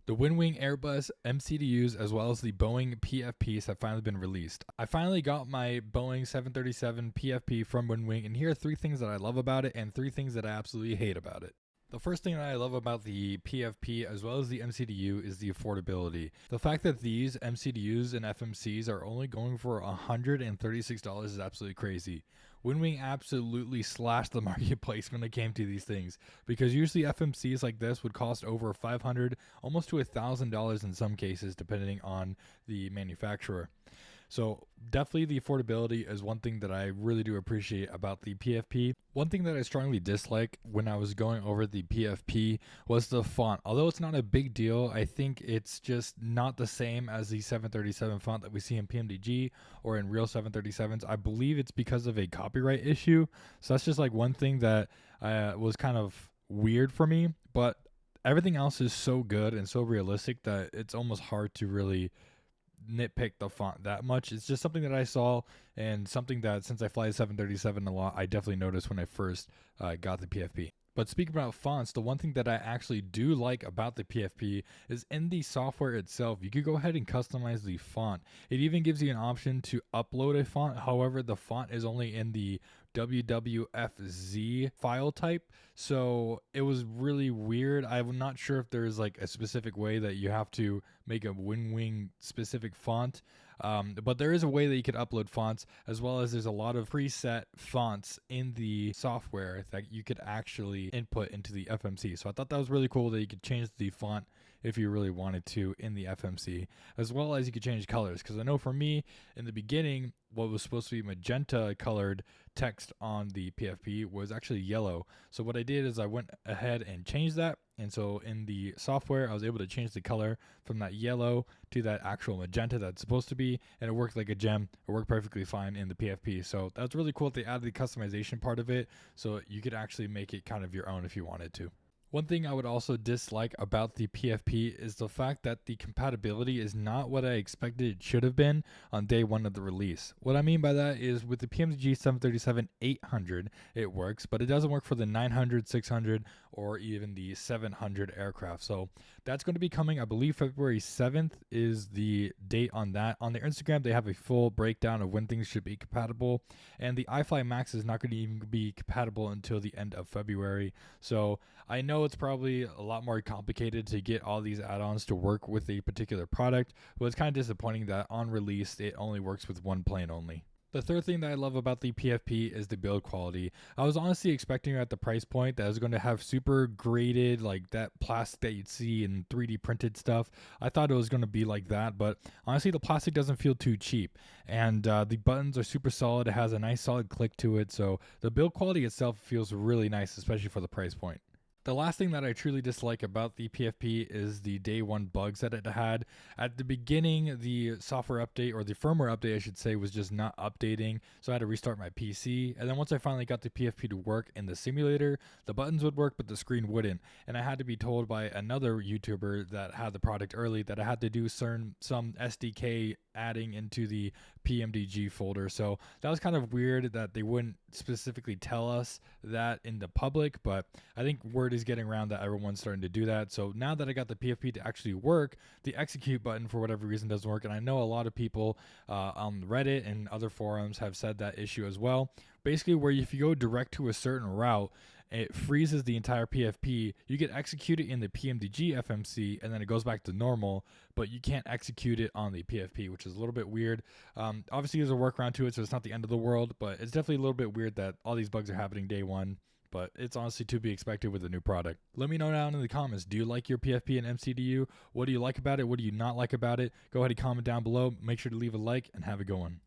The Winwing Airbus MCDUs as well as the Boeing PFPs have finally been released. I finally got my Boeing 737 PFP from Winwing, and here are 3 things that I love about it and 3 things that I absolutely hate about it. The first thing that I love about the PFP as well as the MCDU is the affordability. The fact that these MCDUs and FMCs are only going for $136 is absolutely crazy. Winwing absolutely slashed the marketplace when it came to these things, because usually FMCs like this would cost over $500, almost to $1,000 in some cases, depending on the manufacturer. So definitely the affordability is one thing that I really do appreciate about the PFP. One thing that I strongly dislike when I was going over the PFP was the font. Although it's not a big deal, I think it's just not the same as the 737 font that we see in PMDG or in real 737s. I believe it's because of a copyright issue. So that's just like one thing that was kind of weird for me. But everything else is so good and so realistic that it's almost hard to really nitpick the font that much. It's just something that I saw, and something that, since I fly 737 a lot, I definitely noticed when I first got the PFP. But speaking about fonts, the one thing that I actually do like about the PFP is in the software itself, you could go ahead and customize the font. It even gives you an option to upload a font. However, the font is only in the WWFZ file type. So it was really weird. I'm not sure if there's like a specific way that you have to make a Winwing specific font. But there is a way that you could upload fonts, as well as there's a lot of preset fonts in the software that you could actually input into the FMC. So I thought that was really cool that you could change the font if you really wanted to in the FMC, as well as you could change colors. Because I know for me, in the beginning, what was supposed to be magenta colored text on the PFP was actually yellow. So what I did is I went ahead and changed that. And so in the software, I was able to change the color from that yellow to that actual magenta that's supposed to be, and it worked like a gem. It worked perfectly fine in the PFP. So that's really cool that they added the customization part of it, so you could actually make it kind of your own if you wanted to. One thing I would also dislike about the PFP is the fact that the compatibility is not what I expected it should have been on day 1 of the release. What I mean by that is with the PMDG 737-800, it works, but it doesn't work for the 900, 600, or even the 700 aircraft. So that's going to be coming, I believe February 7th is the date on that. On their Instagram, they have a full breakdown of when things should be compatible, and the iFly Max is not going to even be compatible until the end of February. So I know it's probably a lot more complicated to get all these add-ons to work with a particular product, but it's kind of disappointing that on release it only works with one plane only. The third thing that I love about the PFP is the build quality. I was honestly expecting at the price point that I was going to have super graded, like that plastic that you'd see in 3D printed stuff. I thought it was going to be like that, but honestly the plastic doesn't feel too cheap, and the buttons are super solid. It has a nice solid click to it, so the build quality itself feels really nice, especially for the price point. The last thing that I truly dislike about the PFP is the day 1 bugs that it had. At the beginning, the software update, or the firmware update I should say, was just not updating, so I had to restart my PC. And then once I finally got the PFP to work in the simulator, the buttons would work but the screen wouldn't. And I had to be told by another YouTuber that had the product early that I had to do some SDK adding into the PMDG folder. So that was kind of weird that they wouldn't specifically tell us that in the public, but I think word is getting around that everyone's starting to do that. So now that I got the PFP to actually work, the execute button for whatever reason doesn't work, and I know a lot of people on Reddit and other forums have said that issue as well. Basically, where if you go direct to a certain route, it freezes the entire PFP. You get executed in the PMDG FMC, and then it goes back to normal, but you can't execute it on the PFP, which is a little bit weird. Obviously, there's a workaround to it, so it's not the end of the world, but it's definitely a little bit weird that all these bugs are happening day 1. But it's honestly to be expected with a new product. Let me know down in the comments, do you like your PFP and MCDU? What do you like about it? What do you not like about it? Go ahead and comment down below. Make sure to leave a like, and have a good one.